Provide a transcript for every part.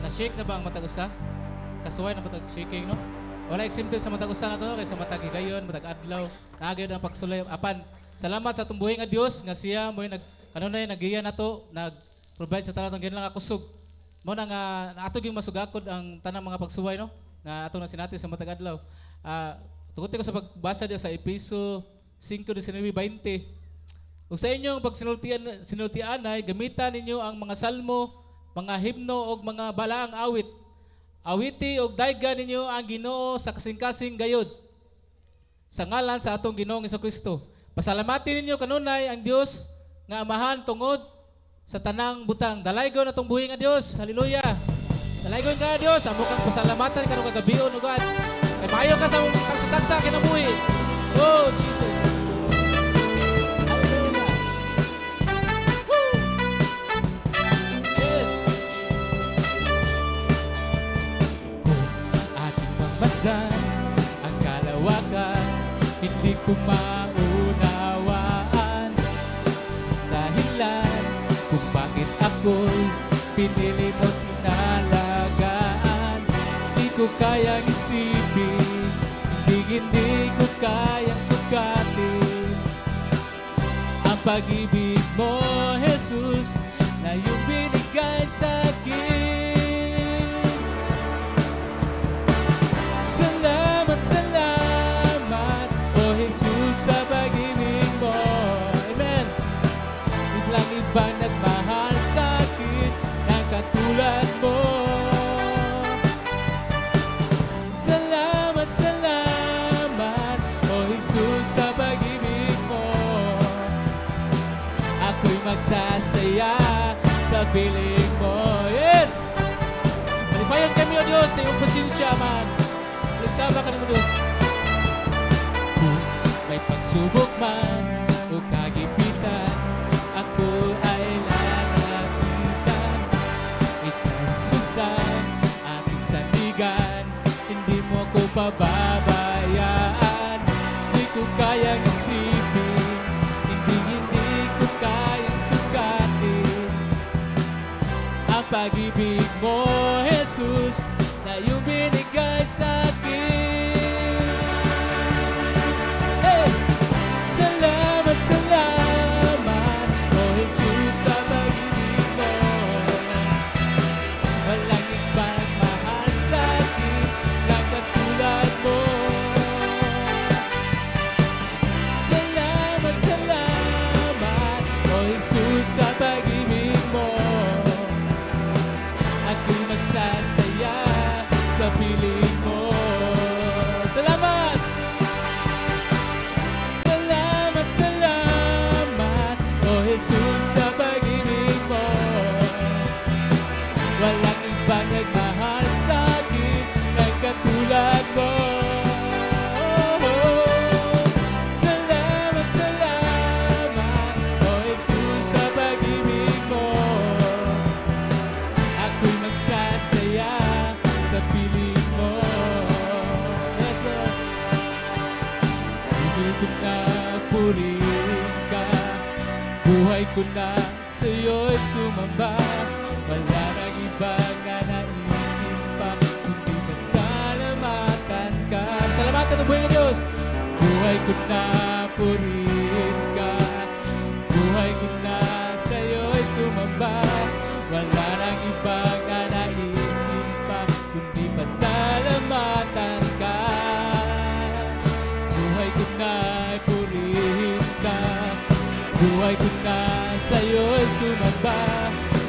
Na-shake na ba ang matag usa? Kasuway na matag shaking, no? Wala exempted sa matag usa na to, kaysa matag higayon, matag adlaw, naagay ang pagsulay. Apan, salamat sa tumbuhing nga Dios nga siya mo kanunay nagiya nato, nag-provide sa tanan tong ginlang kusog. Mo na nga ato gyud masugakod ang tanang mga pagsuway, no? Nga ato na sinati sa matag adlaw. Tuguti ko sa pagbasa diya sa Epeso 5:19-20. Kung sa inyong sinultian ay gamitan ninyo ang mga salmo, mga himno o mga balaang awit. Awiti og daygan ninyo ang Ginoo sa kasing-kasing gayod. Sa ngalan sa atong Ginoong Hesukristo. Pasalamatin ninyo kanunay ang Dios nga Amahan tungod sa tanang butang. Dalaygon atong buhi nga Dios. Hallelujah. Dalaygon ka Dios. Amo kang pasalamatan kanong kagabion o God. Kay maayo ka sa tagsa kinabuhi. Oh Jesus. Ang kalawakan, hindi ko maunawaan dahilan kung bakit ako'y pinili mo't inalagaan. Hindi ko kayang isipin, hindi ko kayang sukatin ang pag-ibig mo, Jesus, na iyong binigay sa akin. Sa pag-ibig mo, amen. Biglang iba nagmahal sa akin na katulad mo. Salamat, salamat, O Jesus, sa pag-ibig mo. Ako'y magsasaya sa piling mo. Yes! Malipayan kami, O Diyos, sa iyong pasensya, man. Alisama ka naman, Diyos. May pagsubok man o kagipitan, ako ay lalapitan. Ikaw, Jesus, ang aking sandigan, hindi mo ko pababayaan. Hindi ko kayang isipin, hindi ko kayang sukatin ang pag-ibig mo, Jesus, na iyong binigay sa akin. Salamat, O Jesus, sa pag-ibig mo. Walang iba nagmahal sa akin na katulad mo. Salamat, salamat, O Jesus, sa pag-ibig mo. Ako'y magsasaya sa piling mo. Salamat! Jesus, sa pag-ibig mo. Walang ibang nagmahal sa akin na katulad mo. Salamat, salamat, O Jesus, sa pag-ibig mo. Ako'y magsasaya sa piling mo. Yes, Lord. Hindi ko na purihin ka. Buhay ko na sa'yo'y sumamba. Wala nang iba nga naisip pa, kundi pasalamatan ka. Salamatan ang buhay ng Diyos. Buhay ko na purihin ka. Buhay ko na sa'yo'y sumamba. Wala nang iba nga naisip pa, kundi pasalamatan ka. Buhay ko na purihin ka. Buhay ko na sa'yo'y sumamba.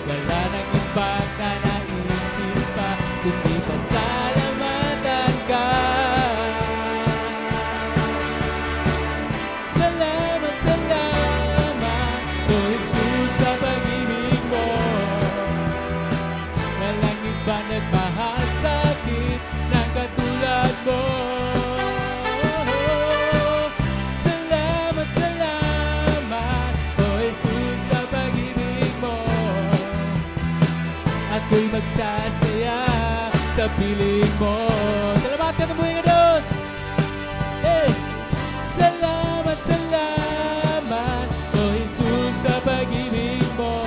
Wala nang ibang na naisip pa, kundi pasalamatan ka. Salamat, salamat, O Jesus, sa pag-ibig mo. Walang ibang nagmahal sa akin na katulad mo. Ako'y magsasaya sa piling mo. Salamat ka ng buhay ng Diyos. Hey! Salamat, salamat, O Jesus, sa pag-ibig mo.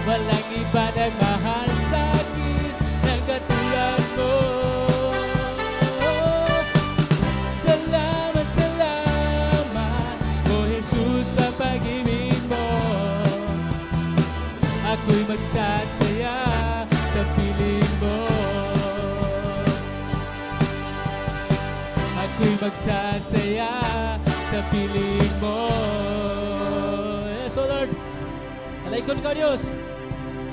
Walang iba nagmahal sa magsasaya sa piling mo. Ako'y magsasaya sa piling mo. Yes, O Lord. Alaikon ka, Diyos.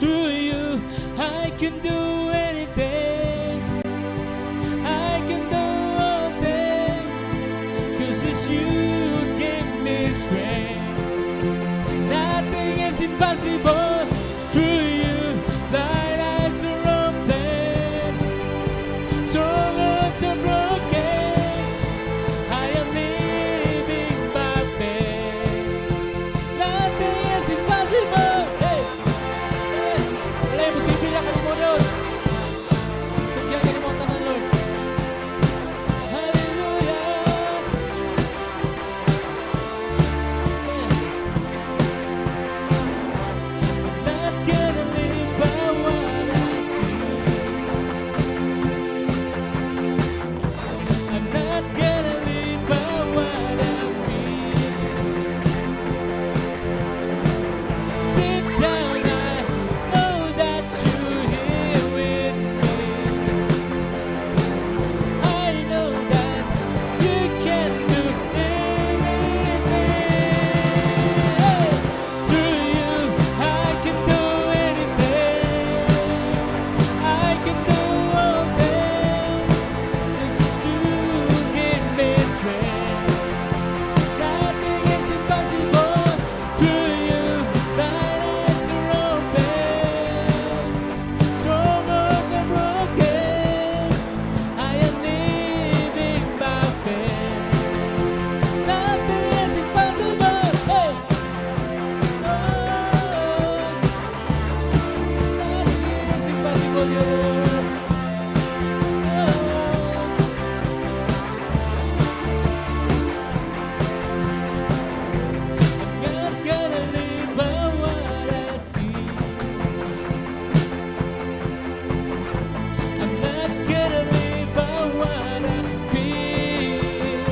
Through you, I can do anything. I can do all things. 'Cause it's you who give me strength. Nothing is impossible. Through you, thine eyes are open. Strongholds are broken. I am living by faith. Nothing is impossible. Hey! Hey! Wala yung posible na kanimo, Diyos. Tugyan kanimo ang tanan, Lord. Hallelujah! Not gonna live by what I see. I'm not gonna live by what I feel. Deep down I know that you're here with me. I know that you can do anything. Hey! Through you I can do anything. I can do all things. 'Cause it's you who give me strength. Nothing is impossible. Through you, thine eyes are open. Strongholds are broken. I am living by faith. Nothing is impossible. Hey! Nothing is impossible, Lord. I'm not gonna live by what I see. I'm not gonna live by what I feel.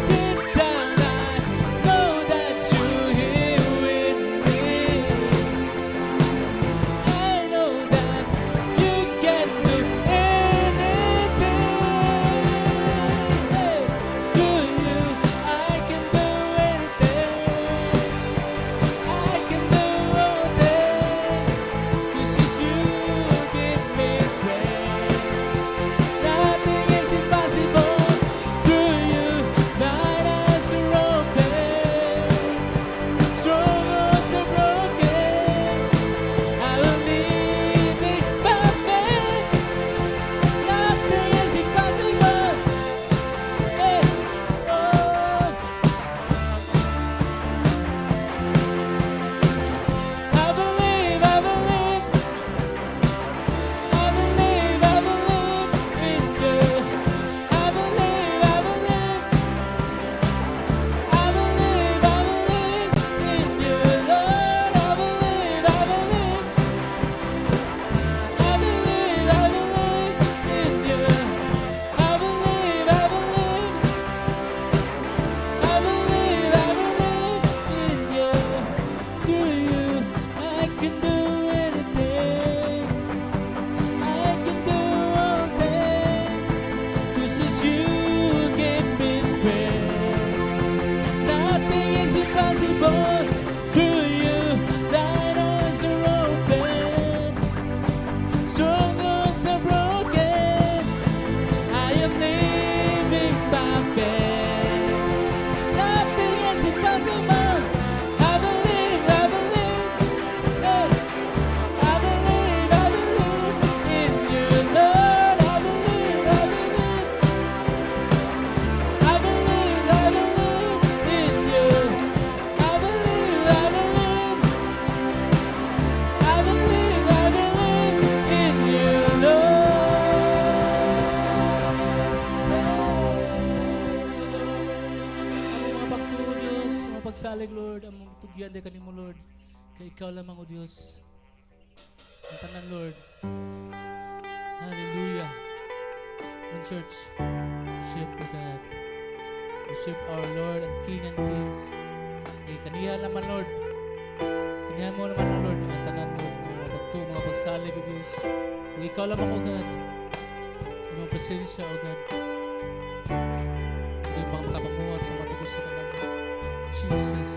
Deep down I know that you're here with me. I know that you can do anything. Hey, through you I can do anything. I can do all things. 'Cause it's you who give me strength. Nothing is impossible. Through you, thine eyes are open. Strongholds are broken. I will live it by faith. Nothing is impossible. Hey, oh. I believe, I believe. I believe, I believe in you. I believe, I believe. I believe, I believe in you, Lord. I believe, I believe. I believe, I believe in you. I believe, I believe. I believe, I believe in you. Through you, I can do anything. I can do all things. 'Cause it's you who give me strength. Nothing is impossible. Through you, thine eyes are open. Strongholds are broken. I am living by faith. Nothing is impossible. I believe, I believe. Hey, I believe, I believe in you, Lord. I believe, I believe. I believe, I believe in you. I believe, I believe. I believe, I believe in you, Lord. Yes, Lord. Ang mga pagtuo, Diyos, sa mga pagsalig, Lord, ang mga tugyan di kanimo, Lord. Kay ikaw lamang, O Diyos. Ang tanan, Lord. Hallelujah. One church, worship to God. Worship our Lord and King and Kings. Kay kaniya naman, Lord. Yan mo naman, O Lord, ang tanan mo, mga pagtuo, mga pagsalib, O Diyos. Kung ikaw lamang, O God, ang presensya, O God, hindi mga makapamuhat sa matagos sa tanan mo. Jesus.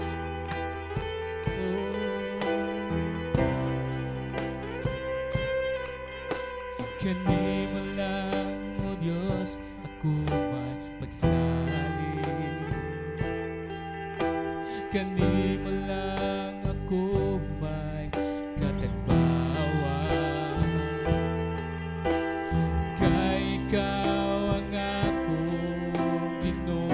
Kani mo lang, O Diyos, ako may pagsalin. Kani mo lang ako may katagbawan. Kay ikaw ang akong Ginoo,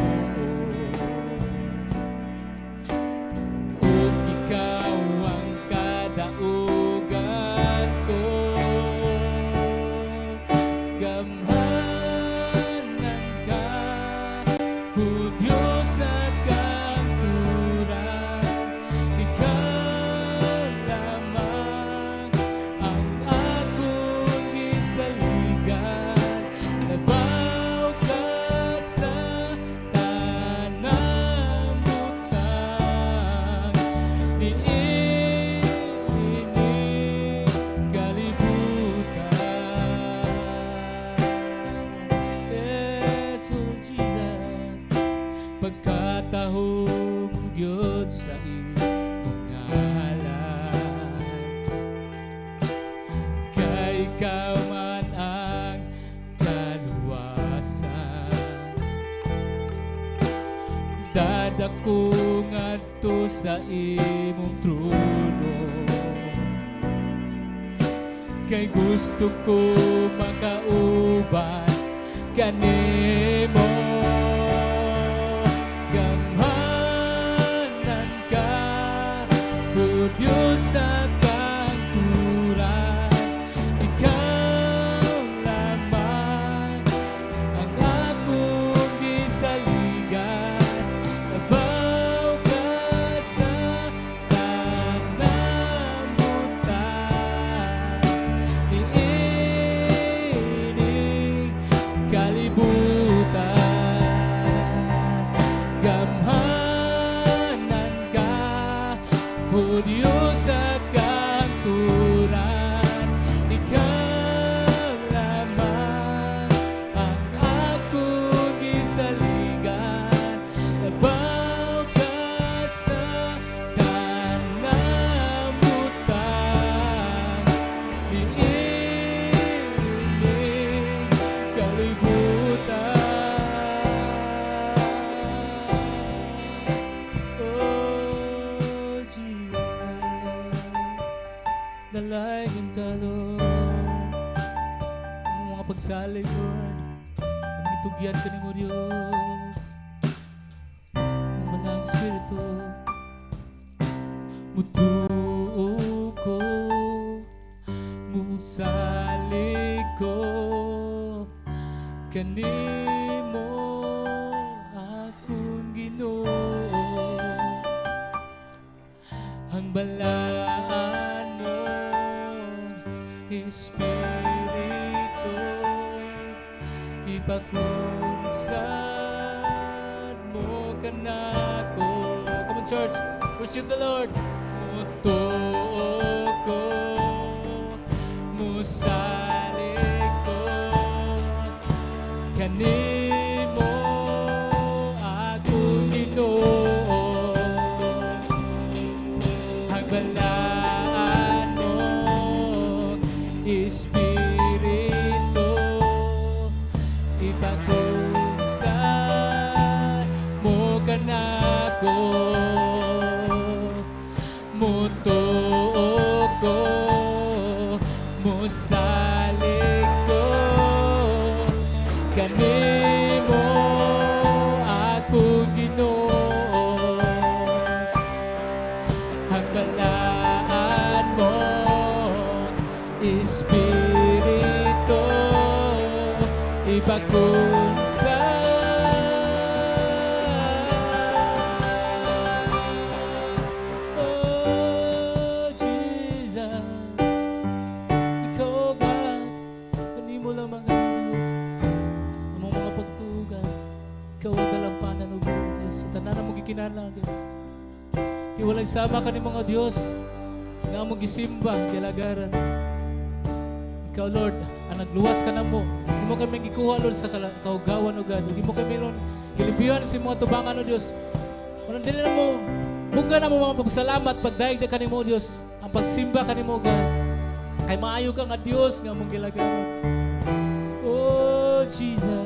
ug ikaw ang kadaugan ko. Gamhanan ka, O Diyos sa kanturan. Ikaw lamang ang akong gisaligan. Nabaw ka sa tanang butang, niining kalibutan. Yes, oh Jesus, pagkatahong gyud sa imong ngalan. Kay ikaw man ang kaluwasan. Dadako ngadto sa imong trono, kay gusto ko makauban kanimo. Gamhanan ka, O Diyos sa kanturan. Ikaw lamang ang akong gisaligan. Nabaw ka sa tanang butang, niining kalibutan. Gamhanan ka, O Diyos sa kanturan. Ikaw lamang ang akong gisaligan. Nabaw ka sa tanang butang, niining kalibutan. Oh, Jesus, dalangin ka, Lord. Ang mga pagsalig, Lord, ang itugyan ka ni mo, Diyos. Ang malang Espiritu, mutuo ko, musalig ko, kanimo akong Ginoo. Ang balaan mong Espiritu, ipakunsad mo kanako. Come on, church, worship the Lord. Mutuo ko, musalig ko, kanimo akong Ginoo. Ang balaan mong Espiritu, ipakunsad mo kanako. Mutuo ko, musalig ko, kanimo akong Ginoo. Ang balaan mo, Espiritu, ipakunsad. Oh, Jesus, ikaw God, kanimo lamang ang Diyos. Among mga pagtugan, ikaw ang kalampanan, O Diyos. Sa tanan mo gikinahanglan, Diyos. Iwalay sama ka ni mga Diyos. among gisimba gilagaran. Ikaw Lord, ang nagluwas ka na mo. Di mo kami gikuha Lord sa kaugawan o God. Di mo kami Lord gilibihan sa mga tubangan o Diyos. Kung dili na mo, bunga na mo mga pagsalamat pagdaig na kanimo Diyos. Ang pagsimba kanimo God. Kay maayo ka nga Diyos nga mong gilagaran. Oh Jesus.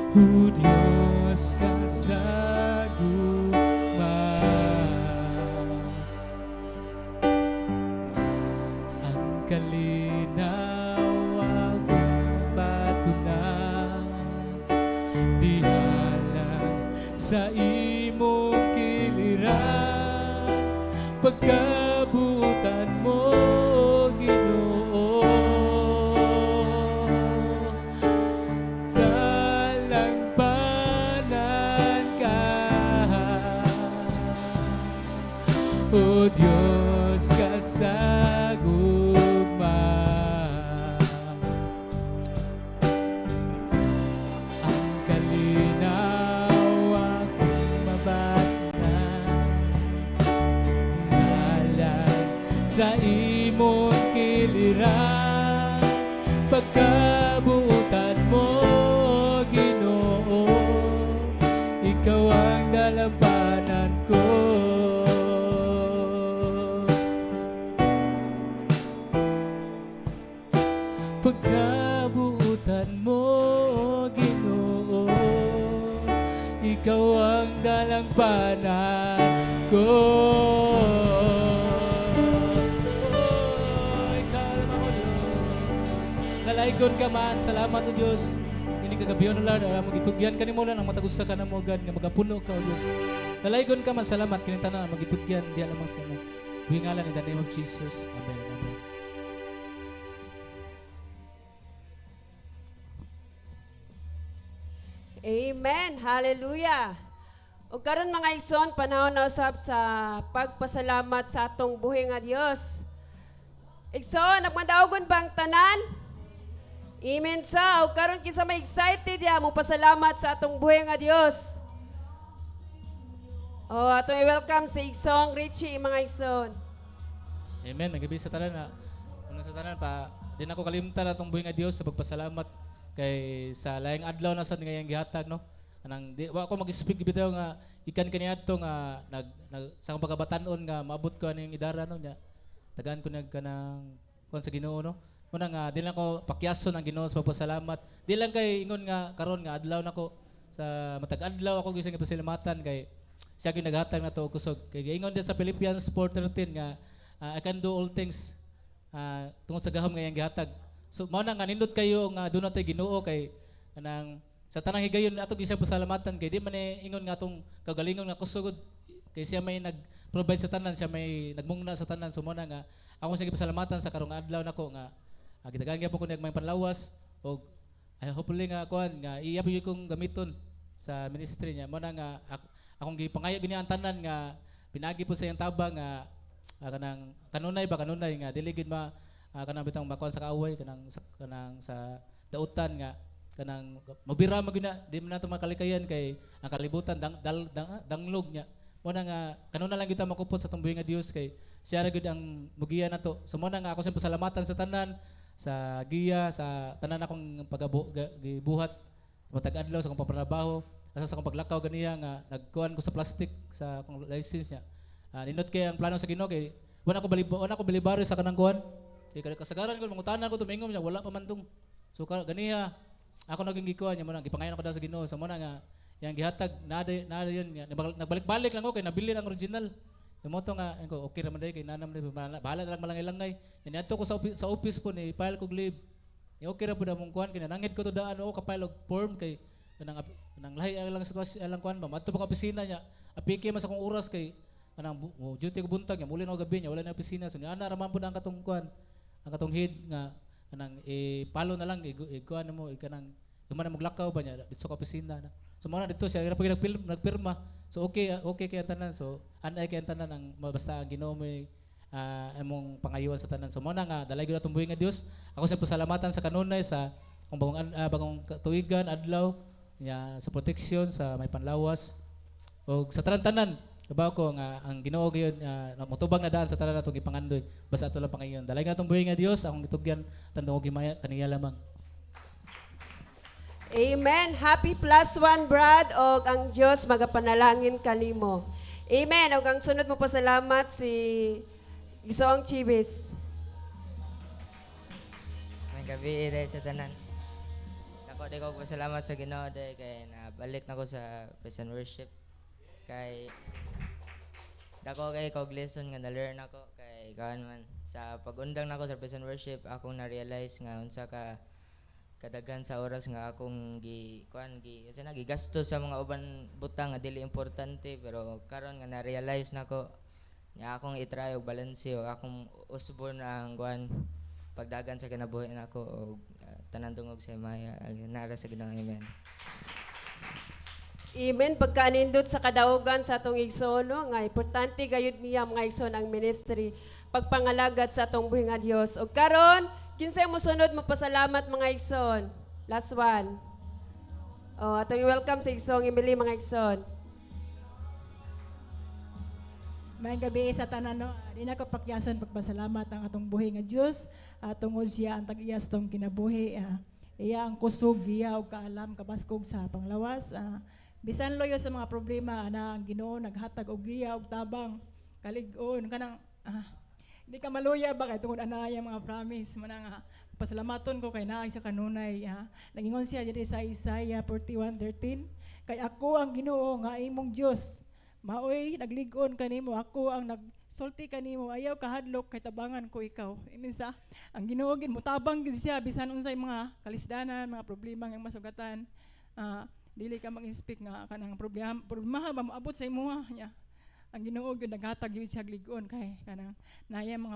O Diyos ka sa gugma, ang kalinaw akong patunan, di halang sa imong kiliran, pagkabutan mo Ginoo. O Diyos ka sa gugma, ang kalinaw akong mabatnan, ngalan sa imong kiliran, pagkabutan mo Ginoo, ikaw ang dalampanan ko. Pagkabutan mo Ginoo, ikaw ang dalampanan ko. Ikaw naman o Diyos, nalaygon ka man, salamat o Diyos. Ini kagabiyon o Lord, magitugyan ka ni mo lang, ang matagusa ka na mo God, nga magapuno ka o Diyos. Nalaygon ka man, salamat, kininta na magitugyan, diyan lamang sa mo. Hingalan in the name of Jesus. Amen. Amen. Amen. Hallelujah. O karon mga igsoon, panahon na usab sa pagpasalamat sa atong buhi nga Dios. Igsoon, nagmadaogon ba ang tanan? Amen sa. O karon kisa may excited ya mo pasalamat sa atong buhi nga Dios. O atong i-welcome sa Igsong Richie mga igsoon. Amen. Nagabi sa tanan na unang sa tanan pa din ako kalimtan atong buhi nga Dios sa pagpasalamat kay sa laing adlaw na sad ngayang gihatag no. Anang di wa ako mag-speak bitaw nga ikan kaniadto nga sa akong pagkabatan-on nga maabot ko aning idara no nya. Tagaan ko kanang kon sa Ginoo no. Muna nga di lang ko pakyason ang Ginoo sa pagpasalamat. Di lang kay ingon nga karon nga adlaw nako sa matag adlaw ako gising pasalamatan kay siya gyud naghatag na to og kusog. Kay ingon din sa Philippians 4:13 nga I can do all things tungod sa gahom nga iyang gihatag. So mao na nga nindot kayo nga doon natay Ginoo kay kanang sa tanang higayon ato gisang pasalamatan kay di man ingon nga atong kagalingon nga kusugod kay siya may nag-provide sa tanan, siya may nagmungna sa tanan. So mao na nga ako sige pasalamatan sa karong adlaw nako nga gitagaan gyapon ko nagmay panlawas og hopefully nga kuan nga iya gyud kong gamiton sa ministry niya. Mao na nga akong gipangayo gini ang tanan nga pinagi po sa iyang tabang nga kanang kanunay nga dili gid kanang bitang makuan sa kaaway kanang sa dautan nga kanang mabira magina di man nato makalikayan kay ang kalibutan danglog nya mo na nga kanuna lang kita makupot sa tumbuhi nga Dios kay siya ra gyud ang mugiya nato. So mo na nga ako sa pasalamatan sa tanan sa giya sa tanan akong gibuhat matag adlaw sa akong patrabaho asa sa akong paglakaw ganiya nga nagkuan ko sa plastic sa akong license nya. Nindot kay ang plano sa Ginoo kay wala ko balibaro sa kanang kuan. Kaya kasagaran ko, mangutanan ko, tumingom niya, wala pa man itong. So ganiya, ako naging gikuha niya, muna, gipangayon ako daw sa Ginoo. So muna nga, yung gihatag, nada yun, nagbalik-balik lang ako, kaya nabili ang original. Yung moto nga, okay naman dahi, kay nanam na, bahala na lang malangay-langay. Yan, ato ko sa office po, ni file ko leave. Okay ra po na mong kuhan, kaya nangit ko to daan, kapile og form, kay, nang lahi lang sitwasyon, alang kuhan ba, mato pa ka opisina niya, apiki mas akong oras, kay, kanang duty ko buntag niya, muli na gabi niya, wala na opisina. So, niya, raman po na ang katong kuhan. Ang katong head nga kanang palo na lang kuan mo kanang man maglakaw ba niya dito sa opisina na. So mo na dito siya ira pag nagpirma. So okay kay ang tanan. So anay kay ang tanan ang basta ang Ginoo may imong pangayoon sa tanan. So mo na nga dalay gyud atong buhi nga Dios. Ako sa pasalamatan sa kanunay sa kung bagong tuigan adlaw nya sa protection sa may panlawas o sa tanan-tanan. Kabaw ko nga ang Ginoo gyud motubag na daan sa tanan natong gipangandoy basta ato lang pangayoon. Dalay nga atong buhi nga Dios akong gitugyan tandong gimaya kaniya lamang. Amen. Happy +1, Brad, o ang Diyos magapanalangin kanimo. Amen. O ang sunod mo pasalamat si Gisoong Chibis. May gabi dahil sa tanan. Ako di ko pasalamat sa Ginoo dahil kay nabalik na ko sa praise and worship. Kay dako kay kog lesson nga na-learn ako kay kaan man sa pag-undang nako sa praise and worship akong na-realize nga unsa ka kadaghan sa oras nga akong gigastos sa mga uban butang nga dili importante pero karon nga na-realize nako nya akong i-try og balanse o akong usbon ang pagdagan sa kinabuhi nako og tanan tungog sa Maya nara sa Ginoo. Amen. Amen. Pagkaanindot sa kadaugan sa atong igsoon nga importante gayud niya mga igsoon ang ministry pagpangalagat sa atong buhi nga Dios. Og karon kinsay mo sunod mo pasalamat mga igsoon. Last one. Oh, atong welcome sa igsoong Emily mga igsoon. May gabi sa tanan no. Di na ko pakyason pagpasalamat ang atong buhi nga Dios. Tungod siya ang tag-iyas tong kinabuhi. Iya ang kusog iya og kaalam kabaskog sa panglawas. Bisan loyo sa mga problema na ang Ginoo naghatag og giya og tabang kalig-on kanang di ka maluya ba kay tungod anaya mga promise man nga pasalamaton ko kay naay sa kanunay. Nagingon siya diri sa Isaiah 41:13 kay ako ang Ginoo nga imong Dios. Maoy nagligon kanimo ako ang nagsulti kanimo ayaw kahadlok kay tabangan ko ikaw. Iminsa ang Ginoo gid mutabang gid siya bisan unsay mga kalisdanan, mga problema nga masugatan. Dili ka mag-inspect nga kanang problema ba moabot sa imo nya. Ang Ginoo gyud naghatag gyud siya ligon kay kanang naya mga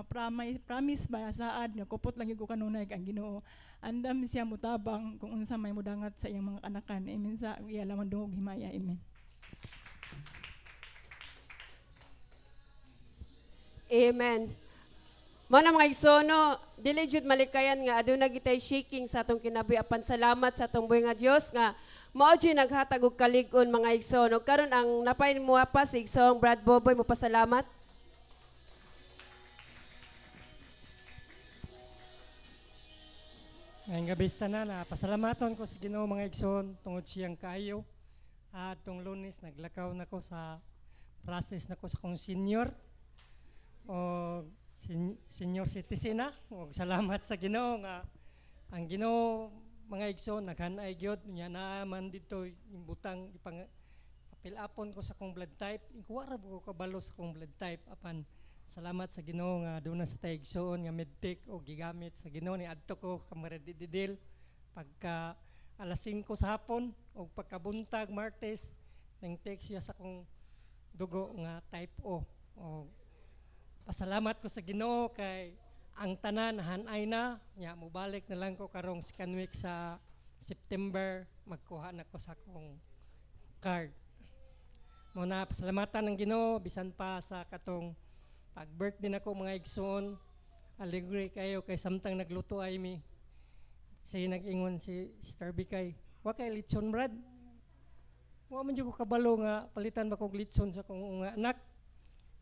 promise ba saad nga kupot lang gyud ko kanunay ang Ginoo. Andam siya mutabang kung unsa may mudangat sa iyang mga anakan. Amen sa iya lamang dungog himaya. Amen. Amen. Mo na mga igsono, dili jud malikayan nga aduna gitay shaking sa atong kinabuhi apan salamat sa atong buhi nga Dios nga mao jud naghatag og kalig-on mga igsoon. Ug karon ang napain mo pa si igsoong Brad Boboy mo pasalamat. Ngayong gabi na pasalamaton ko sa Ginoo mga igsoon tungod siyang kaayo. At tong Lunes naglakaw na ko sa process na ko sa kong senior o senior citizen na. Og salamat sa Ginoo nga ang Ginoo mga igsoon naghanay gyud nya naman dito yung butang ipang papilapon ko sa kong blood type inkuwara ko kabalo sa kong blood type apan salamat sa Ginoo nga doon na sa taigsoon nga medtech o gigamit sa Ginoo ni adto ko kamaradidil pagka alas 5 sa hapon o pagkabuntag Martes ning text siya sa kong dugo nga type O. O pasalamat ko sa Ginoo kay ang tanan hanay na nya mobalik na lang ko karong second week sa September magkuha na ko sa akong card. Muna pasalamatan ng Ginoo bisan pa sa katong pag-birthday nako mga igsoon. Alegre kayo kay samtang nagluto ay mi. Si nag-ingon si Star Bikay, wa kay litson brad. Wa man jud ko kabalo nga palitan ba kog litson sa akong anak.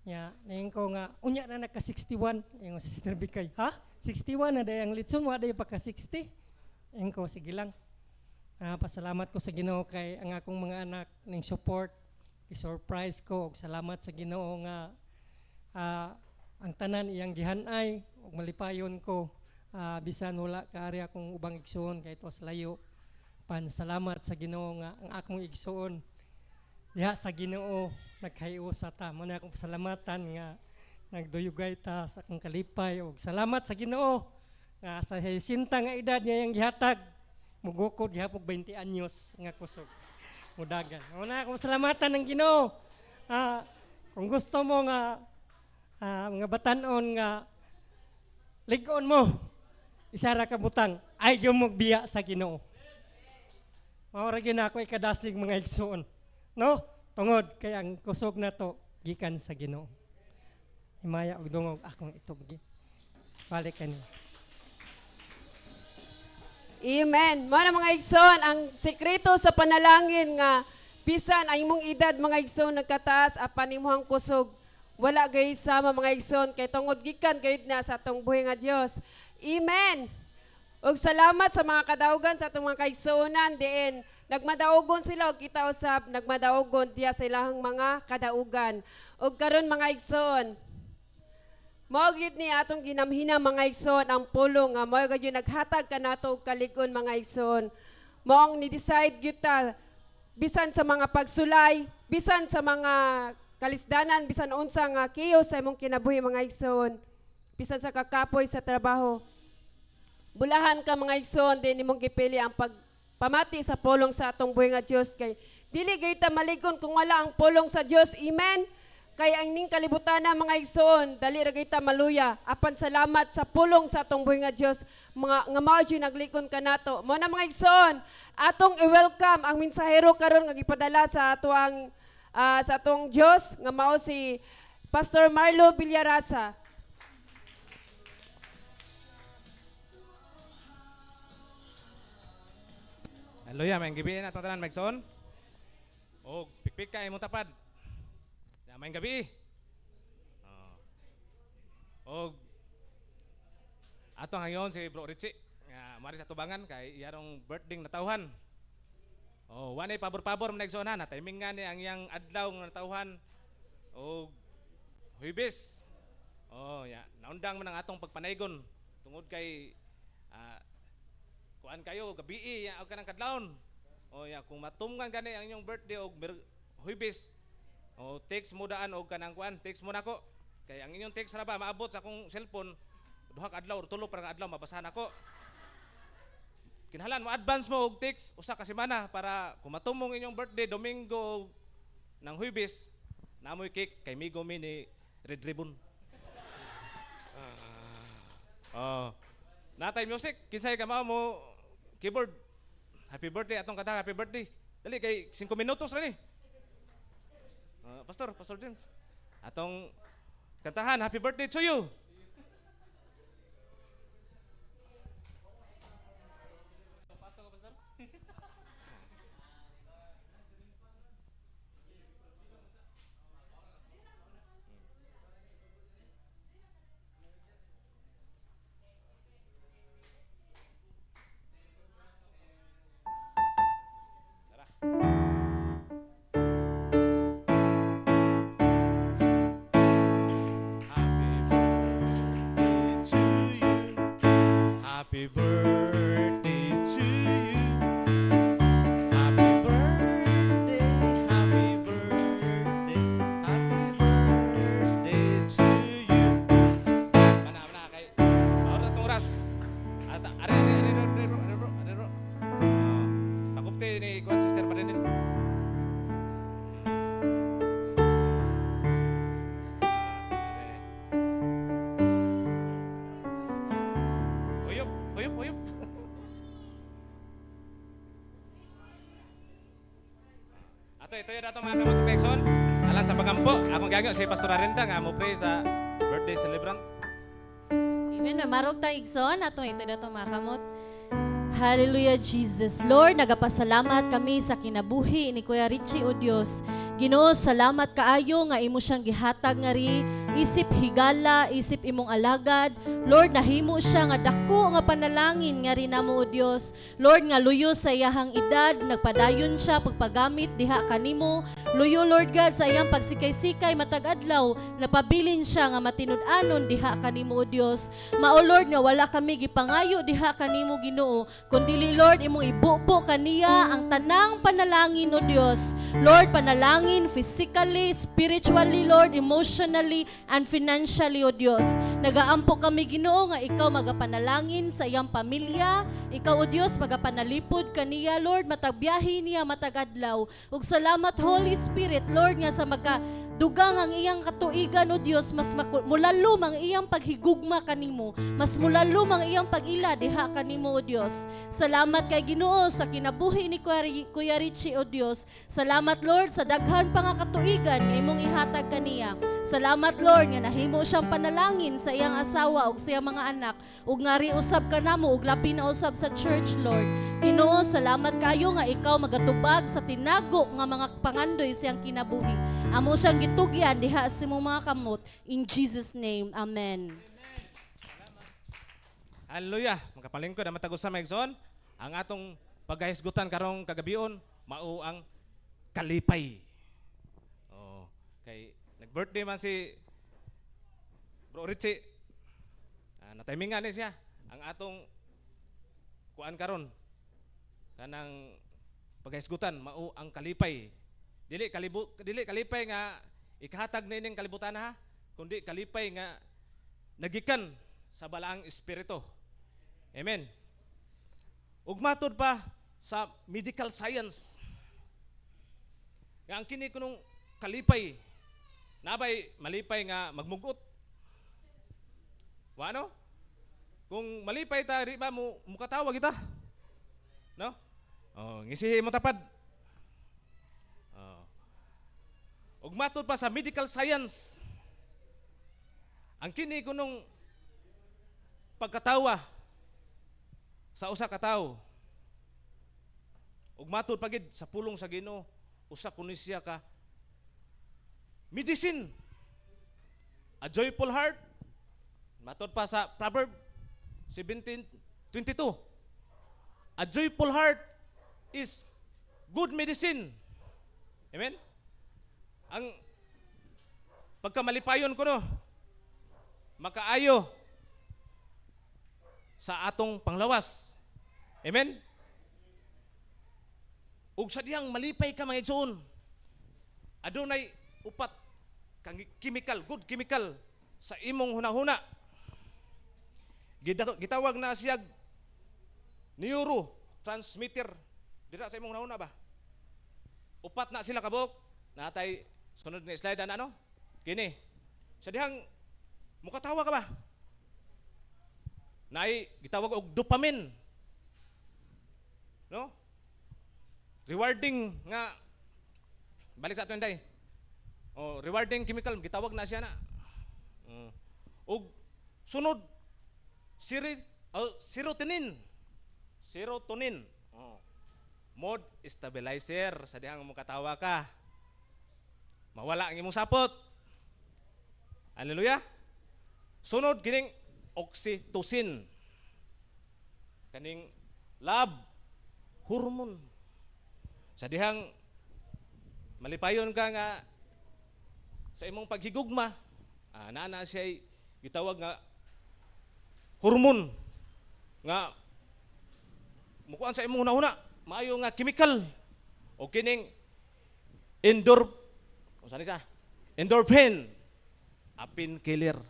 Nya ning ko nga unya na nagka 61 ingon si Sister Bikay ha 61 na dayang litson wa day pa ka 60 ing ko sige lang. Pasalamat ko sa Ginoo kay ang akong mga anak ning support i-surprise ko og salamat sa Ginoo nga ang tanan iyang gihanay og malipayon ko bisan wala kaari akong ubang igsoon kay tos layo pan salamat sa Ginoo nga ang akong igsoon diha sa Ginoo naghayo sa ta. Muna akong pasalamatan nga nagduyugay ta sa akong kalipay og salamat sa Ginoo nga sa 60 nga edad niya yang gihatag mugukod gihapon 20 anyos nga kusog mudagan. Muna akong pasalamatan ng Ginoo. Kung gusto mo nga mga batanon nga ligon mo isara ka butang ay gyud biya sa Ginoo. Mao ra gyud ako ikadasig mga igsoon. No? Tungod kay ang kusog na to gikan sa Ginoo. himaya og dungog akong itubgi. Balik kani. Amen. Mo na mga igsoon, ang sekreto sa panalangin nga bisan ang imong edad mga igsoon nagkataas apan imong kusog wala gay sama mga igsoon kay tungod gikan gayud na sa atong buhi nga Dios. Amen. Ug salamat sa mga kadaugan sa atong mga kaigsuonan diin nagmadaugon sila og kita usab nagmadaugon diya sa ilahang mga kadaugan. Ug karon mga igsoon, mao gid ni atong ginamhina mga igsoon ang pulong nga mao gid yung naghatag kanato og kalig-on mga igsoon. Mao ang ni-decide gyud ta bisan sa mga pagsulay, bisan sa mga kalisdanan, bisan unsa nga kiyo sa imong kinabuhi mga igsoon, bisan sa kakapoy sa trabaho. Bulahan ka mga igsoon din imong gipili ang pagpamati sa pulong sa atong buhi nga Dios kay dili gayud ta maligon kung wala ang pulong sa Dios. Amen. Kay ang ning kalibutan na mga igsoon, dali ra gayud ta maluya. Apan salamat sa pulong sa atong buhi nga Dios mga nga mao gyud naglikon kanato. Mo na mga igsoon, atong i-welcome ang mensahero karon nga gipadala sa atong Dios nga mao si Pastor Marlo Villarasa. Haleluya, may gabi na itong tanan, Magson. O, pikpik ka, imong tapad. May gabi. O, ato ngayon si Bro Richie. Mari sa tubangan, kay iyarong birthday na tauhan. O, wanay pabor-pabor, Magson ha. Natiming nga ni ang iyang adlaw ng tauhan. O, huibis. O, naundang mo ng atong pagpanaygon. Tungod kay kuan kayo gabi ya og kanang kadlawon. O ya kung matumgan gani ang inyong birthday og huibis. O text mo daan og kanang kuan, text mo nako. Kay ang inyong text ra ba maabot sa akong cellphone duha ka adlaw or tulo pa nga adlaw mabasahan ako. Kinahanglan mo advance mo og text usa ka semana para kung matumong inyong birthday Domingo ng huibis namoy cake kay migo mi ni Red Ribbon. Natay music kinsay ka mao mo keyboard. Happy birthday atong kanta, happy birthday. Dali kay 5 minutos ra ni. Pastor James. Atong kantahan, happy birthday to you. Pasok ka, Pastor? Happy birthday to you. Happy birthday, happy birthday, happy birthday to you. Mana kay ora tong oras. At are bro. Pakupte ni kuan sister pa rin. Huyop. Ato ito yun ato mga kamot Pekson. Alang sa pagampo, akong gagawin si Pastor Arenda nga mo pray sa birthday celebrant. Amen. Marog tayong igsoon. Atong ito na itong makamot. Hallelujah, Jesus. Lord, nagapasalamat kami sa kinabuhi ni Kuya Richie o Diyos. Ginoo, salamat kaayo nga imo siyang gihatag nga ri, isip higala, isip imong alagad. Lord, nahimo siya nga dako nga panalangin nga rin namo o Diyos. Lord, nga luyo sa iyahang edad, nagpadayon siya pagpagamit diha kanimo. Luyo, Lord God, sa iyang pagsikay-sikay matag adlaw, napabilin siya nga matinud-anon diha kanimo o Diyos. Mao Lord, nga wala kami gipangayo diha kanimo Ginoo, kundi Lord, imong ibubo kaniya ang tanang panalangin o Diyos. Lord, panalangin physically, spiritually, Lord, emotionally, and financially, O Diyos. Nagaampo kami Ginoo nga ikaw magapanalangin sa iyang pamilya. Ikaw, O Diyos, magapanalipod kaniya, Lord, matagbiyahe niya matagadlaw. Ug salamat, Holy Spirit, Lord, nga sa dugang ang iyang katuigan, O Diyos, mas mulalum ang iyang paghigugma kanimo, mas mulalum ang iyang pag-ila diha kanimo, O Diyos. Salamat kay Ginoo sa kinabuhi ni Kuya Richie, O Diyos. Salamat, Lord, sa daghan pa nga katuigan nga imong ihatag kaniya. Salamat Lord nga nahimo siyang panalangin sa iyang asawa ug sa iyang mga anak ug ngari usab ka namo ug labi na usab sa church Lord. Ginoo, salamat kayo nga ikaw magatubag sa tinago nga mga pangandoy siyang kinabuhi. Amo siyang gitugyan diha sa imong mga kamot. In Jesus name, amen. Hallelujah. Makapalingkod ang matagos sa Maigsoon. Ang atong paggahisgutan karong kagabion mao ang kalipay. Oh, kay nag-birthday man si Bro Richie. Na-timingan ni siya ang atong kuan karon. Kanang paghahisgutan mao ang kalipay. Dili kalipay nga ikahatag na ining kalibutan ha, kundi kalipay nga nagikan sa balaang espiritu. Amen. Ug matod pa sa medical science nga ang kini kunong kalipay nabay malipay nga magmugot. Wano? Kung malipay ta di ba mo mukatawag kita? No? Oh, ngisihi mo tapad. Oh. Ug matod pa sa medical science ang kini kunong pagkatawa sa usa ka tawo ug matod pagid sa pulong sa Ginoo usa kuno siya ka medicine, a joyful heart. Matod pa sa Proverb 17:22, a joyful heart is good medicine. Amen. Ang pagkamalipayon ko no makaayo sa atong panglawas. Amen? Ug sa diyang malipay ka mga igsoon, adunay upat kang chemical, good chemical sa imong hunahuna. Gitawag na siya neurotransmitter dira sa imong hunahuna ba? Upat na sila kabuk. Natay sunod na slide na ano? Kini. Sa dihang mukatawa ka ba? Nay gitawag og dopamine. No? Rewarding nga balik sa aton day. Oh, rewarding chemical gitawag na siya na. Og sunod serotonin. Serotonin. Oh. Mood stabilizer sa dihang mukatawa ka. Mawala ang imong sapot. Hallelujah. Sunod kining oxytocin. Kaning love hormone. Sa dihang malipayon ka nga sa imong paghigugma, naa siya gitawag nga hormone nga mukuan sa imong una maayo nga chemical o kining endorphin, a painkiller.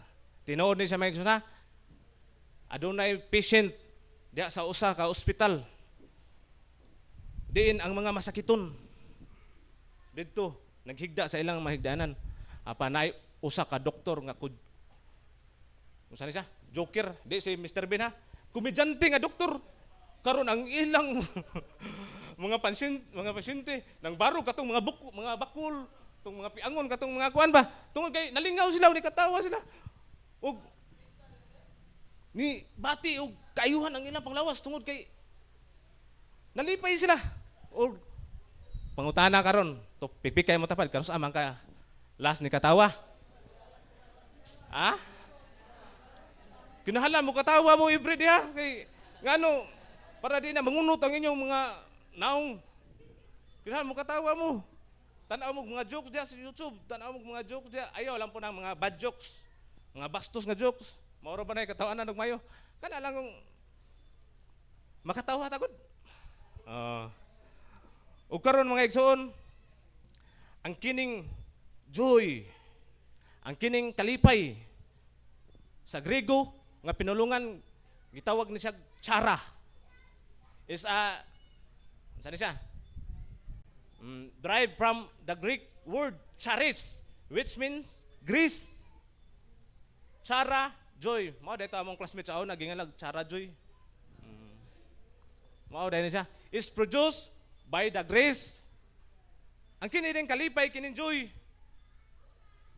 Tinuod ni sa mga igsoon na adunay patient diya sa usa ka ospital. Diin ang mga masakiton. Dito naghigda sa ilang mahigdanan. Apanay usa ka doktor nga unsa ni siya? Joker, di si Mr. Bean ha. Komedyante nga doktor. Karon ang ilang mga pasyente nang baro katong mga bakul, tong mga piangon katong mga kuan ba. Tungod kay nalingaw sila, ni katawa sila. Og ni bati og kaayuhan ang ilang panglawas tungod kay nalipay sila. O pangutana karon, to pipik kay mo tapad karon sa amang ka last ni katawa. Ha? Kinahanglan mo katawa mo everyday ha kay ngano para di na mangunot ang inyong mga naong. Kinahanglan mo katawa mo. Tanaw mo mga jokes diya sa YouTube, tanaw mo mga jokes diya. Ayaw lang po ng mga bad jokes, mga bastos nga jokes. Mauro ba na katawan na nagmayo? Kana lang kung makatawa tagod. O karon mga igsoon, ang kining joy, ang kining kalipay sa Grego nga pinulungan gitawag ni siya chara is saan siya? Derived from the Greek word charis, which means grace. Chara, joy. Mao dito among classmates ako nagingalag chara joy. Mao dahil siya is produced by the grace. Ang kini din kalipay kining joy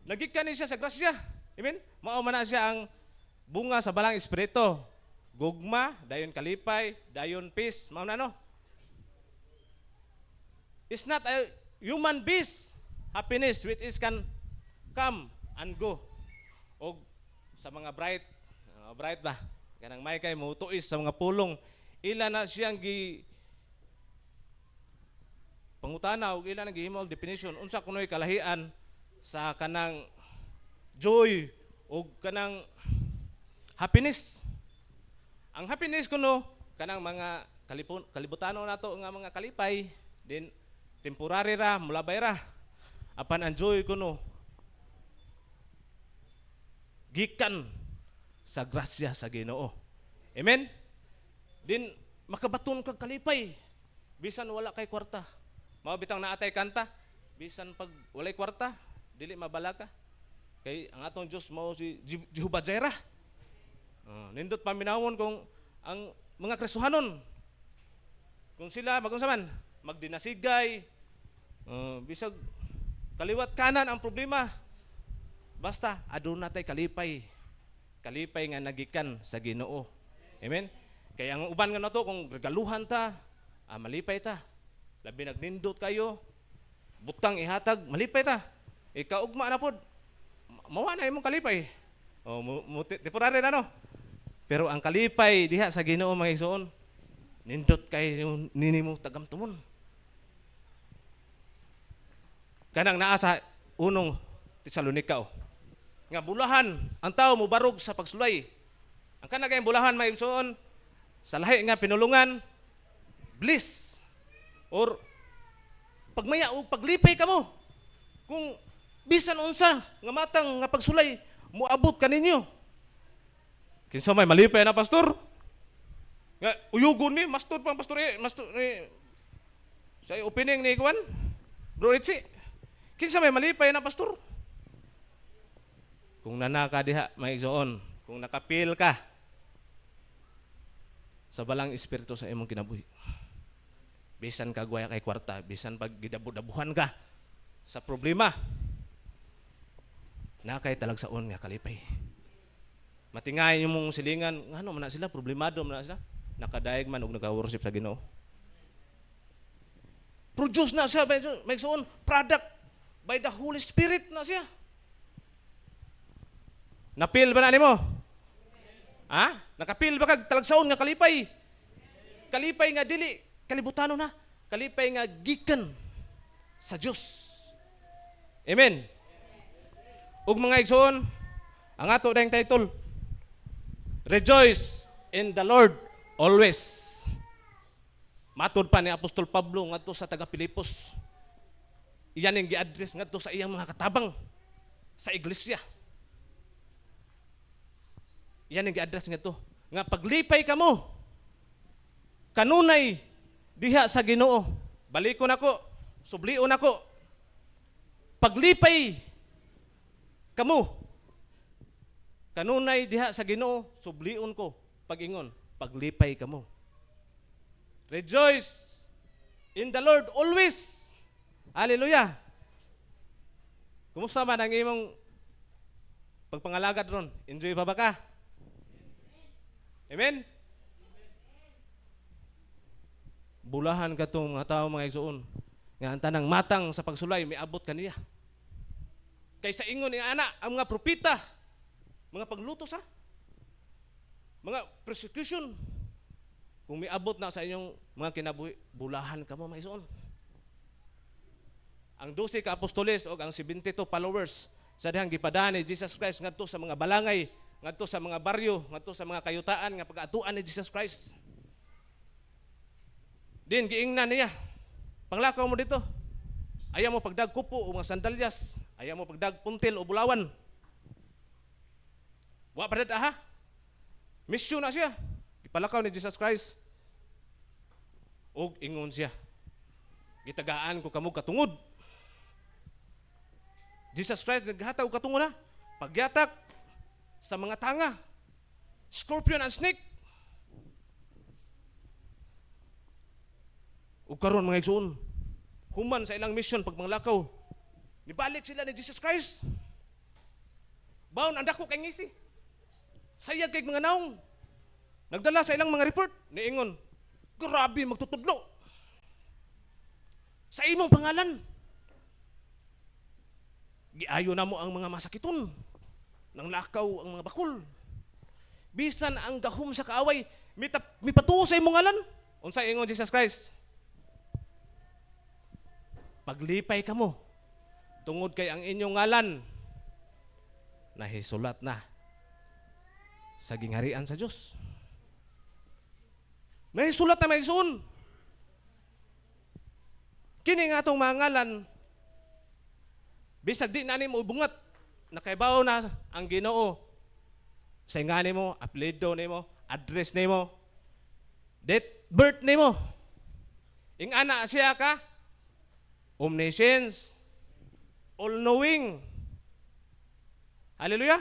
Nagikan ni siya sa grasya. Amen? Mao man na siya ang bunga sa balang espiritu. Gugma, dayon kalipay, dayon peace. Mao na no? It's not a human beast happiness which is can come and go. O sa mga bright ba? Kanang may kay mo tuis sa mga pulong, ila na siyang pangutana og ila nang gihimo og definition unsa kunoy kalahian sa kanang joy o kanang happiness. Ang happiness kuno kanang mga kalibutano nato nga mga kalipay din temporary ra mulabay ra. Apan ang joy kuno gikan sa grasya sa Ginoo. Amen. Din makabaton kag kalipay bisan wala kay kwarta. Mao bitang naatay kanta, bisan pag walay kwarta, dili mabala ka. Kay ang atong Dios mao si Jehovah Jireh. Nindot paminawon kung ang mga Kristohanon kung sila magunsaman magdinasigay, bisag kaliwat kanan ang problema. Basta aduna tay kalipay. Kalipay nga nagikan sa Ginoo. Amen. Kaya ang uban nga nato kung regaluhan ta, malipay ta. Labi nagnindot kayo, butang ihatag, malipay ta. Ikaugma na pod. Mawa na imong kalipay. Temporary na no. Pero ang kalipay diha sa Ginoo mga igsoon, nindot kay ninimo tagamtumon. Kanang naa sa 1 Tesalonica nga bulahan ang tao mo barog sa pagsulay. Ang kanang bulahan mga igsoon sa lahi nga pinulungan, bliss or pagmaya o paglipay kamo. Kung bisan unsa nga matang nga pagsulay moabot kaninyo. Kinsa may malipay na pastor? Nga uyugon ni pastor sa opening ni Juan Bro Richie. Kinsa may malipay na pastor? Kung nanaka diha may igsoon, kung nakapil ka sa balang espiritu sa imong kinabuhi. Bisan ka guwaya kay kwarta, bisan pag gidabu-dabuhan ka sa problema, na kay talagsaon nga kalipay. Matingay yung mong silingan, ano man na sila, problemado man na sila, nakadaig man og naka-worship sa Ginoo. Produce na siya, may soon, product by the Holy Spirit na siya. Napil ba na nimo? Ha? Nakapil ba kag talagsaon nga kalipay? Kalipay nga dili kalibutano na, kalipay nga gikan sa Dios. Amen. Ug mga igsoon, ang ato dayong title, Rejoice in the Lord always. Matod pa ni Apostol Pablo ngadto sa taga Pilipos. Iyan ang gi-address ngadto sa iyang mga katabang sa iglesia. Iyan ang gi-address ngadto nga paglipay kamo kanunay diha sa Ginoo. Balikon ako, sublion ako. Paglipay kamo kanunay diha sa Ginoo, sublion ko pag-ingon, paglipay kamo. Rejoice in the Lord always. Hallelujah. Kumusta man ang imong pagpangalagad ron? Enjoy pa ba ka? Amen? Bulahan ka itong mga tao mga igsoon nga ang tanang matang sa pagsulay miabot kaniya. Kaysa ingon ni ana ang mga propeta, mga paglutos mga persecution, kung miabot na sa inyong mga kinabuhi, bulahan ka mo mga igsoon. Ang 12 ka apostoles o ang 72 followers sa dihang gipadaan ni Jesus Christ ngadto sa mga balangay, ngadto sa mga baryo, ngadto sa mga kayutaan nga pag-atuan ni Jesus Christ. Din giingnan niya, panglakaw mo dito. Ayaw mo pagdag kupo o mga sandalyas, ayaw mo pagdag puntil o bulawan. Wa pa ha? Mission na siya. Ipalakaw ni Jesus Christ. Og ingon siya, gitagaan ko kamo katungod. Jesus Christ naghataw katungod na. Pagyatak sa mga tanga, scorpion and snake. Ug karon mga igsoon, human sa ilang mission pagmanglakaw, nibalik sila ni Jesus Christ. Baon ang dako kay ngisi. Sayag kay mga naong. Nagdala sa ilang mga report, niingon, grabe magtutudlo. Sa imong pangalan. Giayo na mo ang mga masakiton. Nang lakaw ang mga bakul. Bisan ang gahom sa kaaway, mipatuo sa imong ngalan. Unsay ingon Jesus Christ? Paglipay ka mo, tungod kay ang inyong ngalan, nahisulat na sa gingharian sa Diyos. Nahisulat na may igsoon. Kini nga itong mga ngalan, bisag di na mo ubungat, nakaibaw na ang Ginoo. Sa nga nimo, apelyido nimo, address nimo, date, birth nimo. Ing ana siya ka, omniscience, all-knowing. Hallelujah.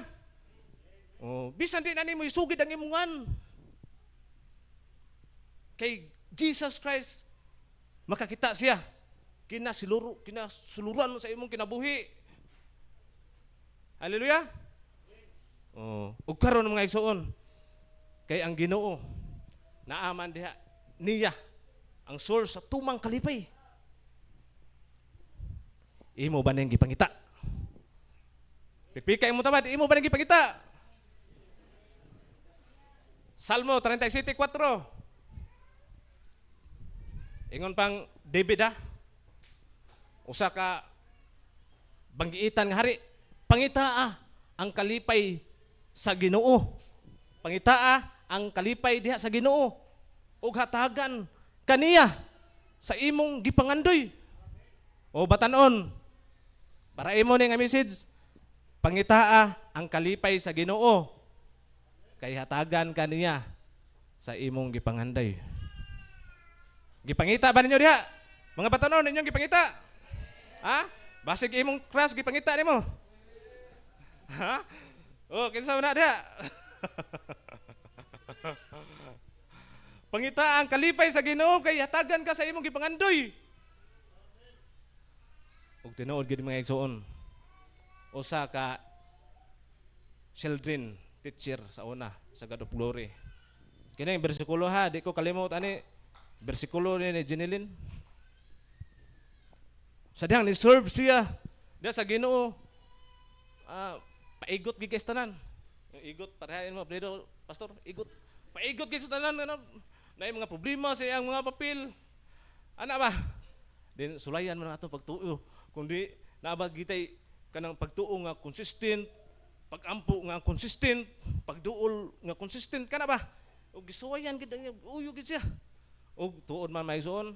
Oh, bisan di na nimo isugid ang imungan. Kay Jesus Christ, makakita siya. Kinasuluran sa imong kinabuhi. Hallelujah. Oh, ug karon mga igsoon, kay ang Ginoo naaman diha niya ang source sa tumang kalipay. Imo ba nang gipangita? Pipikay mo tabad, imo ba nang gipangita? Salmo 37:4. Ingon pang David usa ka banggiitan nga hari, pangitaa ang kalipay sa Ginoo. Pangitaa ang kalipay diha sa Ginoo ug hatagan kaniya sa imong gipangandoy. O batanon, para imo ni nga message, pangitaa ang kalipay sa Ginoo kay hatagan kaniya sa imong gipangandoy. Gipangita ba ninyo diha? Mga batanon, ninyong gipangita? Ha? Basig imong crush gipangita nimo. Ha? Oh, kinsa man na diha? Pangita ang kalipay sa Ginoo kay hatagan ka sa imong gipangandoy. Ug tinuod gid mga igsoon, usa ka children teacher sa una sa God of Glory. Kini bersikulo di ko kalimot ani bersikulo ni Jeneline. Sa dihang ni serve siya diha sa Ginoo. Paigot gid kay tanan. Igot parehain mo Pedro, pastor, igot. Paigot kay tanan ano, na mga problema sa iyang mga papel. Ana ba? Din sulayan man ato pagtuo. Kundi nabagitay kanang pagtuo nga consistent, pagampo nga consistent, pagduol nga consistent kana ba? Og gisuwayan gid ang uyo gid siya. Og tuod man maigsoon,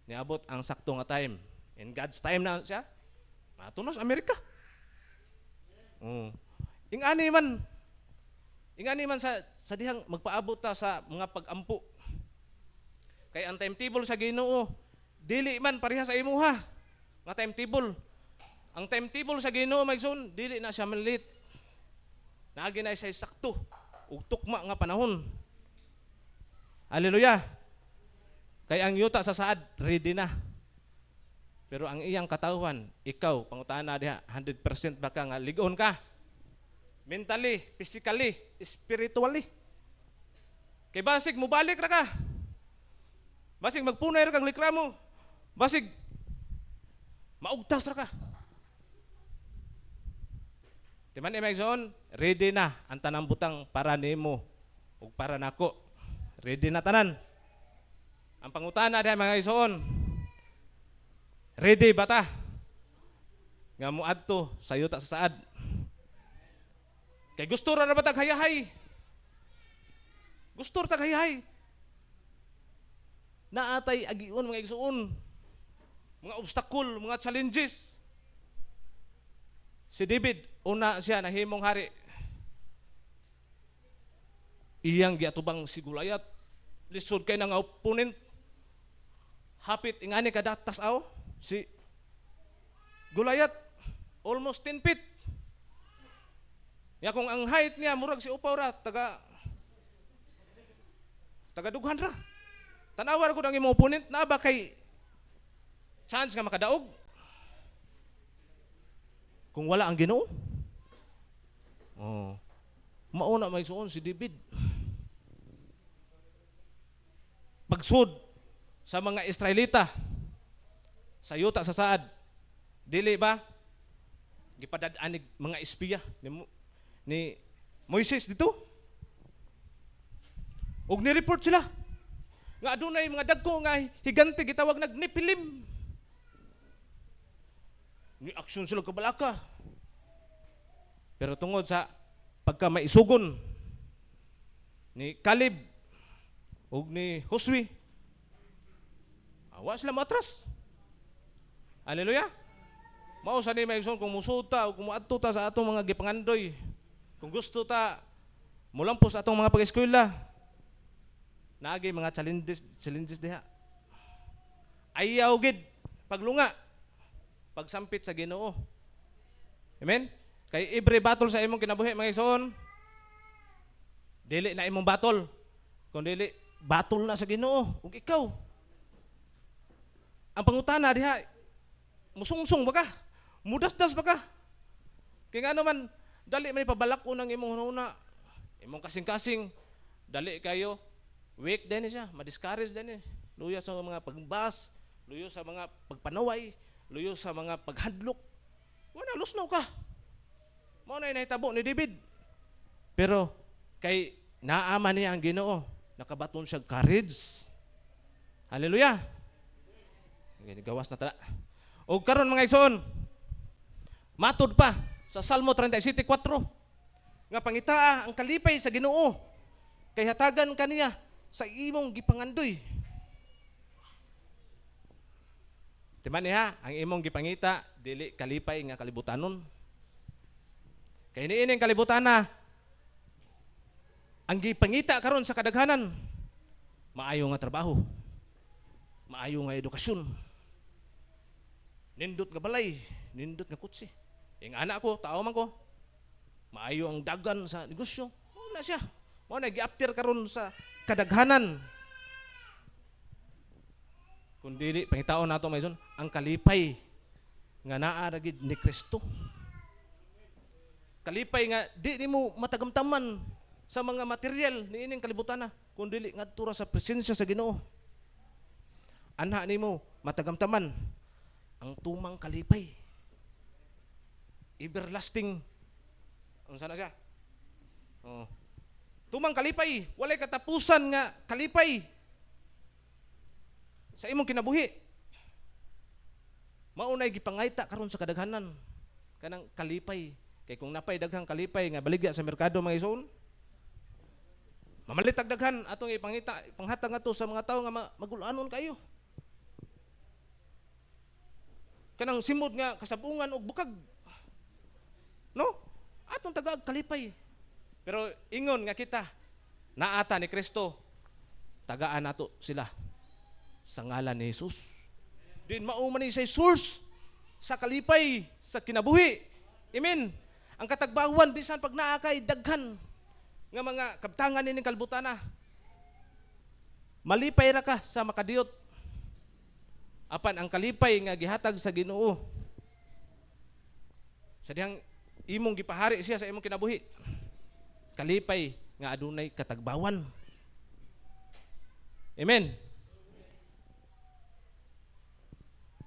niabot ang sakto nga time. In God's time na siya. Matunos Amerika. Ingani man sa dihang magpaabot ta sa mga pagampo. Kay ang timetable sa Ginoo dili man pareha sa imuha. Nga timetable. Ang timetable sa Ginoo maigsoon dili na siya malit. Naagi na siya sakto ug tukma nga panahon. Hallelujah. Kay ang yuta sa saad ready na. Pero ang iyang katawan, ikaw, pangutana diha, 100% baka nga ligon ka. Mentally, physically, spiritually. Kay basig mo balik ra ka. Basig magpunay ra kang likra mo. Basig maugtas ra ka. Timan ni Magson, ready na ang tanang butang para nimo ug para nako. Ready na tanan. Ang pangutana diha mga igsoon, ready ba ta? Nga muadto sa yuta sa saad. Kay gusto ra ba tag hayahay? Gusto ra tag hayahay. Naatay agiun mga igsoon. Mga obstacle, mga challenges. Si David, una siya nahimong hari. Iyang giatubang si Goliath. Lisod kay nga opponent. Hapit ingani kadatas aw si Goliath almost 10 feet. Ya kung ang height niya murag si upaw ra taga dughan ra. Tanawar ko ang imong opponent na ba kay chance nga makadaog. Kung wala ang Ginoo. Oh. Mauna may suon si David. Pagsud sa mga Israelita sa yuta sa saad. Dili ba? Gipadad-anig mga espiya ni Moises dito. Og ni-report sila nga adunay mga dagko nga higante gitawag Nephilim. Ni aksyon sila kabalaka. Pero tungod sa pagka maisugon ni Caleb ug ni Josue, awa sila matras. Hallelujah. Mao sa ni maigsoon kung musuta o kung muadto ta sa atong mga gipangandoy. Kung gusto ta mulampos atong mga pag-eskwela, naagay mga challenges diha. Ayaw gid paglunga, pagsampit sa Ginoo. Amen? Kay every battle sa imong kinabuhi mga igsoon, dili na imong battle, kundi battle na sa Ginoo ug ikaw. Ang pangutana diha, musungsong ba ka? Mudasdas ba ka? Kaya nga naman, dali man ipabalak ko ng imong hununa. Imong kasing-kasing, dali kayo, weak din siya, madiscourage din. Luyo sa mga pagbas, luyo sa mga pagpanaway, luyo sa mga paghadlok. Wala, lusnaw ka. Mao na inahitabo ni David. Pero, kay naama niya ang Ginoo, nakabaton siya courage. Hallelujah. Gawas na tala. O karon mga igsoon, matud pa sa Salmo 37:4 nga pangitaa ang kalipay sa Ginoo kay hatagan kaniya sa imong gipangandoy. Timan niya, ang imong gipangita dili kalipay nga kalibutanon. Kay niining kalibutana ang gipangita karon sa kadaghanan, maayo nga trabaho, maayo nga edukasyon, nindot nga balay, nindot nga kutsi. Yung anak ko, tao man ko, maayo ang dagan sa negosyo. Mao na siya. Mao na gi-after karon sa kadaghanan. Kung dili pangitaon nato mayson ang kalipay nga naa ra gid ni Kristo. Kalipay nga di nimo matagamtaman sa mga material niining kalibutan na kun dili ngadto ra sa presensya sa Ginoo. Anha nimo matagamtaman ang tumang kalipay. Everlasting. Ano sana siya? Oh. Tumang kalipay, walay katapusan nga kalipay sa imong kinabuhi. Maunay gipangayta karon sa kadaghanan kanang kalipay. Kay kung napay daghang kalipay nga baligya sa merkado mga igsoon, mamalitag daghan atong ipangita, panghatag ato sa mga tawo nga magulanon kayo. Kanang simod nga kasabungan og bukag. No? Atong tagag kalipay. Pero ingon nga kita, naata ni Kristo, tagaan nato sila sa ngalan ni Jesus. Din mauman ni sa source sa kalipay sa kinabuhi. Amen. Ang katagbawan bisan pag naa kay daghan nga mga kabtangan nining kalbutana. Malipay ra ka sa makadiyot. Apan ang kalipay nga gihatag sa Ginoo, sa dihang imong gipahari siya sa imong kinabuhi, kalipay nga adunay katagbawan. Amen.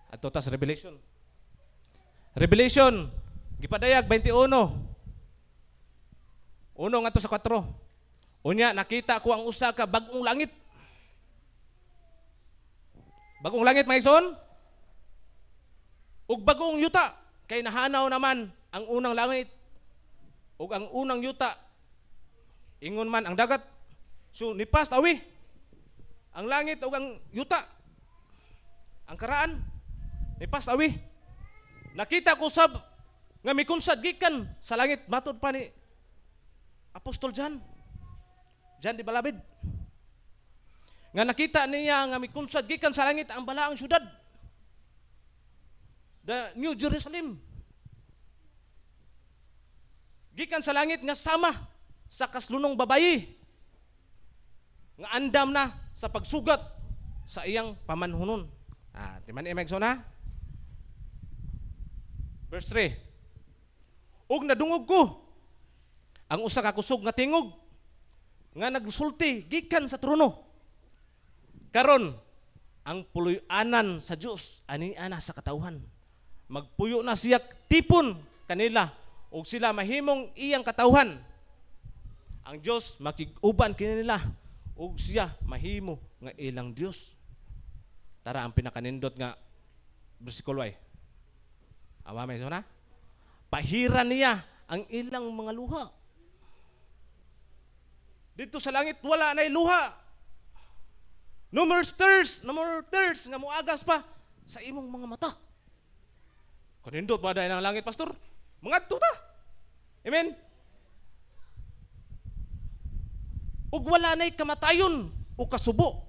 Adto ta sa Revelation. Revelation gipadayag 21. Uno nga to sa 4. Unya nakita ko ang usa ka bag-ong langit. Bagong langit mga igsoon. Ug bagong yuta kay nahanaw naman ang unang langit ug ang unang yuta. Ingon man ang dagat. So nipas awi ang langit ug ang yuta. Ang karaan nipas awi. Nakita ko sab nga mikunsad gikan sa langit matud pa ni Apostol John. John di Balabid. Nga nakita niya nga mikunsad gikan sa langit ang balaang syudad. The New Jerusalem. Gikan sa langit nga sama sa kaslunong babayi. Nga andam na sa pagsugat sa iyang pamanhunon. Timan imagson ha? Verse 3. Ug nadungog ko ang usa ka kusog nga tingog nga nagsulti gikan sa trono. Karon ang puloy-anan sa Dios ani ana sa katawhan. Magpuyo na siya tipon kanila ug sila mahimong iyang katawhan. Ang Dios makig-uban kinila ug siya mahimo nga ilang Dios. Tara ang pinakanindot nga bersikulo ay. Awa may na? Pahiran niya ang ilang mga luha. Dito sa langit wala na'y luha. No more tears nga muagas pa sa imong mga mata. Kanindot ba dahil ng langit, pastor? Mangadto ta. Amen? Ug wala na'y kamatayon o kasubo.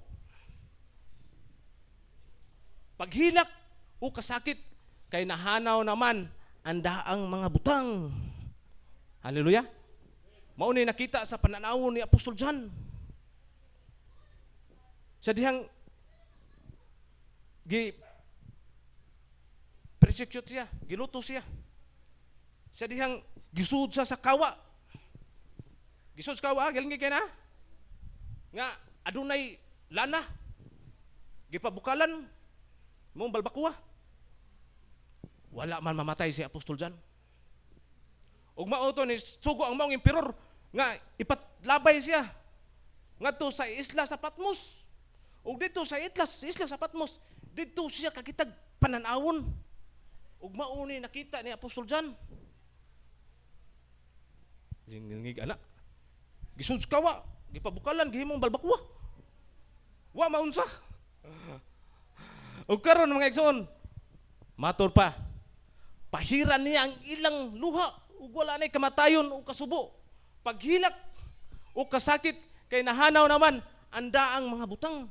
Paghilak o kasakit, kay nahanaw naman ang daang mga butang. Hallelujah. Mao ni nakita sa pananawon ni Apostol John. Sa dihang persecute siya, giluto siya. Sa dihang gisud sa kawa. Gisud sa kawa, galing kay na. Nga adunay lana. Gipabukalan mong balbakwa. Wala man mamatay si Apostol John. Ug mao to ni sugo ang maong emperor nga ipatlabay siya ngadto sa isla sa Patmos. Ug dito sa isla sa Patmos, dito siya kakitag pananawon. Ug mao ni nakita ni Apostol John. Ngingig ana. Gisud sa kawa, gipabukalan gihimong balbakwa. Wa maunsa. Ug karon mga igsoon, matur pa. Pahiran niya ang ilang luha ug wala na'y kamatayon o kasubo. Paghilak o kasakit kay nahanaw naman ang daang mga butang.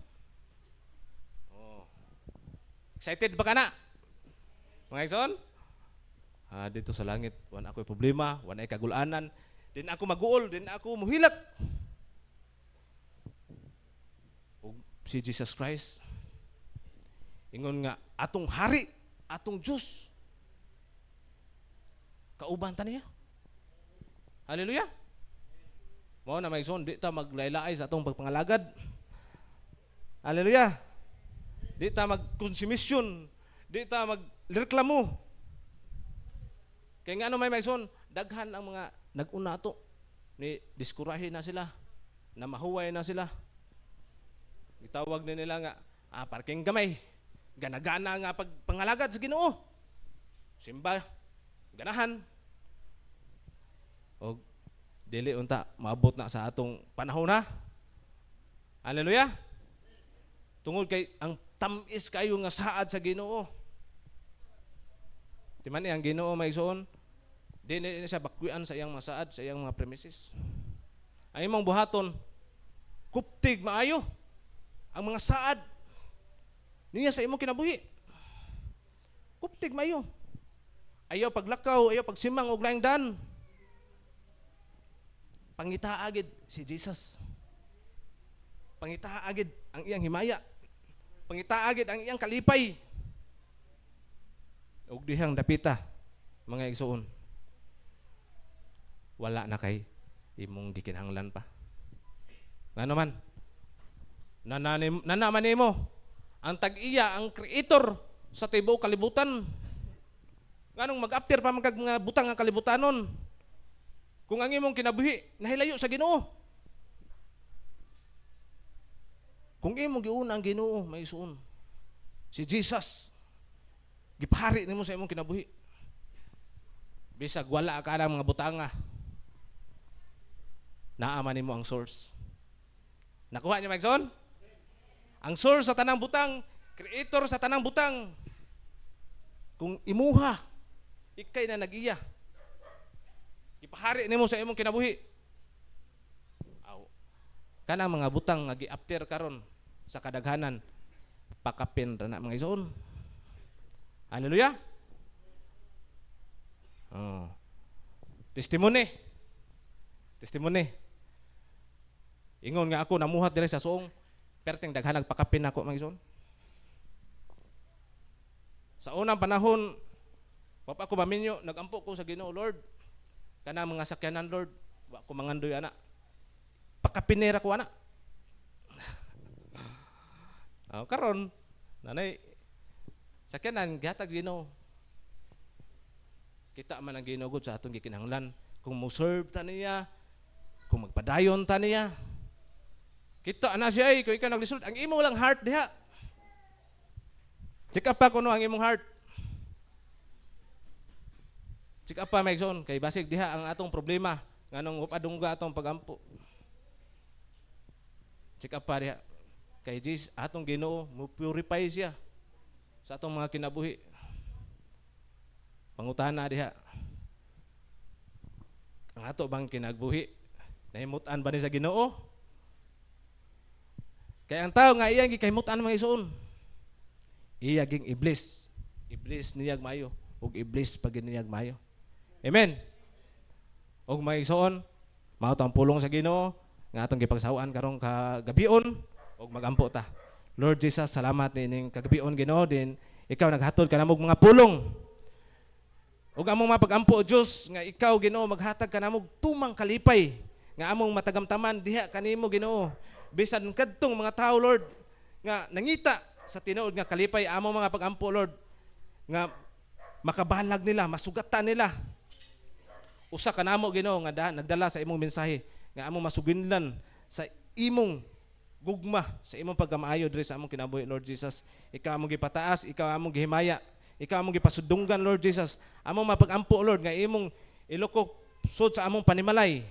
Oh. Excited ba ka na? Mga igsoon? Dito sa langit, wala ako'y problema, wala ay kagulanan, din ako maguol, din ako muhilak. Ug si Jesus Christ, ingon nga, atong hari, atong Diyos, kauban ta niya. Hallelujah. Mao na may son, di ta maglaylay sa atong pagpangalagad. Hallelujah. Di ta magkonsumisyon, di ta magreklamo. Kaya nga ano may son, daghan ang mga nag-una to, ni diskurahin na sila, na mahuway na sila. Itawag na nila nga, parking gamay, gana-gana nga pagpangalagad sa Ginoo. Simba, ganahan. O dili unta maabot na sa atong panahon na. Hallelujah. Tungod kay ang tamis kayo nga saad sa Ginoo. Timan ang Ginoo may igsoon, di na siya bakwian sa iyang mga saad, sa iyang mga premises. Ang imong buhaton, kuptig maayo ang mga saad niya sa imong kinabuhi. Kuptig maayo. Ayaw paglakaw, ayaw pagsimang og laing dan. Pangitaagid si Jesus. Pangitaagid ang iyang himaya. Pangitaagid ang iyang kalipay. Ug dihang dapita, mga igsoon, wala na kay imong gikinahanglan pa. Ngano man? Nanaman nimo ang tag-iya, ang creator sa tibuok kalibutan. Nganong mag-after pa mga butang ang kalibutanon? Kung ang imong kinabuhi nahilayo sa Ginoo. Kung imong giuna ang Ginoo, may isuon. Si Jesus, gipahari nimo sa imong kinabuhi. Bisag wala ka ng mga butanga, naaman nimo ang source. Nakuha niyo, Magson? Ang source sa tanang butang, creator sa tanang butang. Kung imuha, ikay na nag-iya. Ipahari nimo sa imong kinabuhi. Kanang mga butang nga gi-after karon sa kadaghanan, pakapin ra na mga igsoon. Hallelujah. Oh. Testimony. Ingon nga ako namuhat diri sa suong, perting daghan nagpakapin ako mga igsoon. Sa unang panahon, papa ko maminyo, nagampo ko sa Ginoo, Lord. Kanang mga sakyanan, Lord, Wa ko mangandoy ana. Pakapinera ko ana. Karon nanay sakyanan gihatag Ginoo. Kita man ang Ginoo gud sa atong gikinahanglan kung mo serve ta niya, kung magpadayon ta niya. Kita na siya kung ikaw naglisod ang imo lang heart diha. Check up pa kuno ang imong heart. Check up pa Megson kay basig diha ang atong problema nganong upadungga atong pagampo. Check up pa diha. Kay Jesus atong Ginoo mo purify siya sa atong mga kinabuhi. Pangutana diha. Ang ato bang kinagbuhi nahimutan ba ni sa Ginoo? Kay ang tao nga iyang gikaymutan mga isuon. Iya ging iblis. Iblis niyag mayo ug iblis pag niyag mayo. Amen. Og mga isuon, mao tang pulong sa Ginoo nga atong gipagsawaan karong kagabion og magampo ta. Lord Jesus, salamat nining kagabion Ginoo din ikaw naghatod ka namog mga pulong. Ug among mapagampo Dios nga ikaw Ginoo maghatag ka namog tumang kalipay nga among matagamtaman diha kanimo Ginoo. Bisan kadtong mga tao Lord nga nangita sa tinuod nga kalipay among mga pagampo Lord nga makabalag nila, masugatan nila. Usa ka namo Ginoo nga nagdala sa imong mensahe nga among masuginlan sa imong gugma sa imong pagkamaayo diri sa among kinabuhi Lord Jesus. Ikaw among gipataas, ikaw among gihimaya, ikaw among gipasudunggan Lord Jesus. Among mapagampo Lord nga imong ilukok sud sa among panimalay.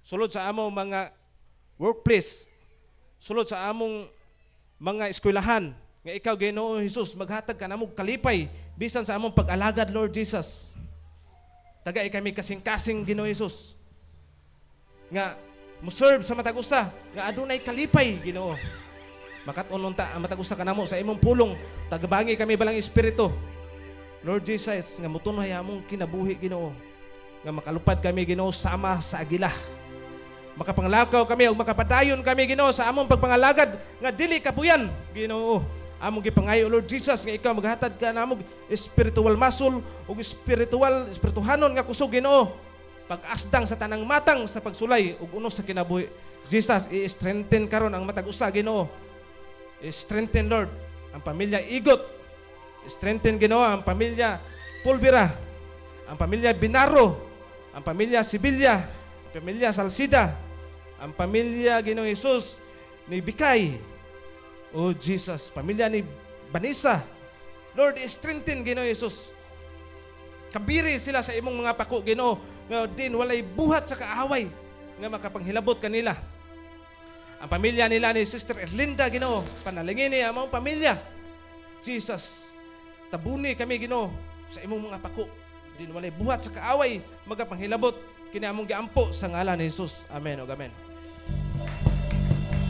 Sulod sa among mga workplace, sulod sa among mga eskwelahan nga ikaw Ginoo Jesus maghatag ka namog kalipay bisan sa among pag-alagad Lord Jesus. Tagay kami kasing-kasing Ginoo Jesus nga mo-serve sa matag usa nga adunay kalipay Ginoo. Makat-on unta ang matag usa kanamo sa imong pulong tagabangi kami balang espiritu. Lord Jesus nga mutunoy among kinabuhi Ginoo. Nga makalupad kami Ginoo sama sa agila. Makapanglakaw kami ug makapadayon kami Ginoo sa among pagpangalagad nga dili kapuyan Ginoo. Among gipangayo Lord Jesus nga ikaw maghatag ka namog spiritual muscle ug espirituhanon nga kusog Ginoo. Pag-asdang sa tanang matang sa pagsulay ug unos sa kinabuhi. Jesus, i-strengthen karon ang matag usa Ginoo. I-strengthen Lord ang pamilya Igot. I-strengthen Ginoo ang pamilya Pulvira, ang pamilya Binaro, ang pamilya Sibilya, ang pamilya Salsida, ang pamilya Ginoo Jesus ni Bikay. Oh Jesus, pamilya ni Vanessa. Lord, i-strengthen Ginoo Jesus. Kabiri sila sa imong mga pako Ginoo nga din walay buhat sa kaaway nga makapanghilabot kanila. Ang pamilya nila ni Sister Erlinda Ginoo, panalangin niya among pamilya. Jesus, tabuni kami Ginoo sa imong mga pako. Din walay buhat sa kaaway magapanghilabot kini among giampo sa ngalan ni Jesus. Amen o amen.